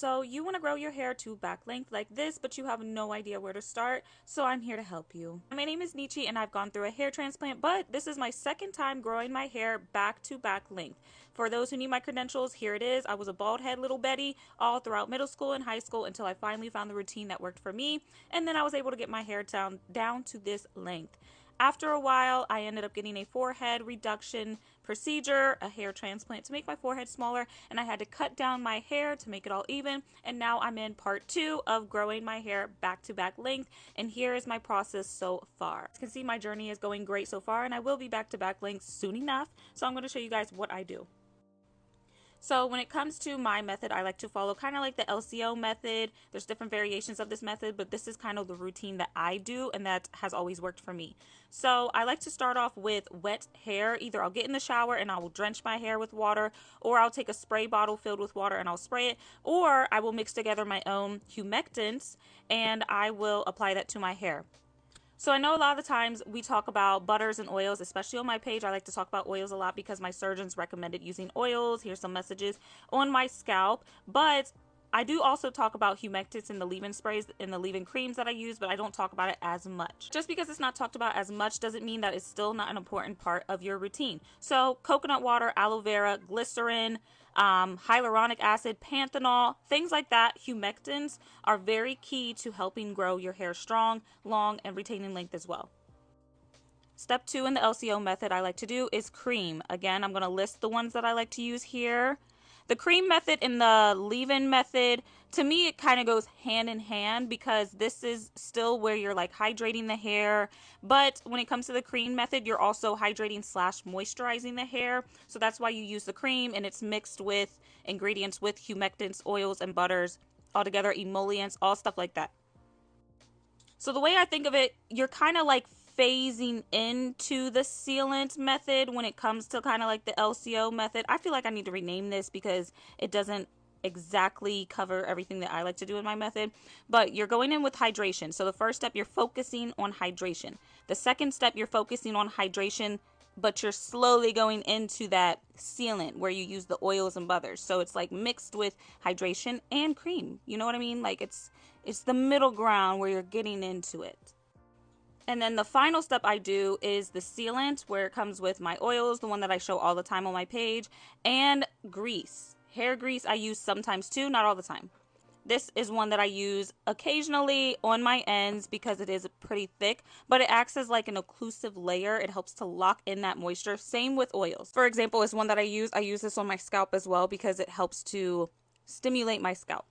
So you want to grow your hair to back length like this, but you have no idea where to start, so I'm here to help you. My name is Nietzsche and I've gone through a hair transplant, but this is my second time growing my hair back to back length. For those who need my credentials, here it is. I was a bald head little Betty all throughout middle school and high school until I finally found the routine that worked for me, and then I was able to get my hair down to this length. After a while, I ended up getting a forehead reduction procedure, a hair transplant to make my forehead smaller, and I had to cut down my hair to make it all even. And now I'm in part 2 of growing my hair back to back length, and here is my process so far. As you can see, my journey is going great so far, and I will be back to back length soon enough. So I'm going to show you guys what I do. So when it comes to my method, I like to follow kind of like the LCO method. There's different variations of this method, but this is kind of the routine that I do and that has always worked for me. So I like to start off with wet hair. Either I'll get in the shower and I will drench my hair with water, or I'll take a spray bottle filled with water and I'll spray it, or I will mix together my own humectants and I will apply that to my hair. So I know a lot of the times we talk about butters and oils, especially on my page. I like to talk about oils a lot because my surgeons recommended using oils. Here's some messages on my scalp. But I do also talk about humectants and the leave-in sprays and the leave-in creams that I use, but I don't talk about it as much. Just because it's not talked about as much doesn't mean that it's still not an important part of your routine. So coconut water, aloe vera, glycerin, hyaluronic acid, panthenol, things like that, humectants are very key to helping grow your hair strong, long, and retaining length as well. Step 2 in the LCO method I like to do is cream. Again, I'm going to list the ones that I like to use here. The cream method and the leave-in method, to me, it kind of goes hand in hand because this is still where you're like hydrating the hair. But when it comes to the cream method, you're also hydrating slash moisturizing the hair. So that's why you use the cream, and it's mixed with ingredients with humectants, oils, and butters, all together, emollients, all stuff like that. So the way I think of it, you're kind of like phasing into the sealant method when it comes to kind of like the LCO method. I feel like I need to rename this because it doesn't exactly cover everything that I like to do in my method. But you're going in with hydration. So the first step, you're focusing on hydration. The second step, you're focusing on hydration, but you're slowly going into that sealant where you use the oils and butters. So it's like mixed with hydration and cream. You know what I mean? Like it's the middle ground where you're getting into it. And then the final step I do is the sealant, where it comes with my oils, the one that I show all the time on my page, and grease. Hair grease I use sometimes too, not all the time. This is one that I use occasionally on my ends because it is pretty thick, but it acts as like an occlusive layer. It helps to lock in that moisture. Same with oils. For example, is one that I use. I use this on my scalp as well because it helps to stimulate my scalp.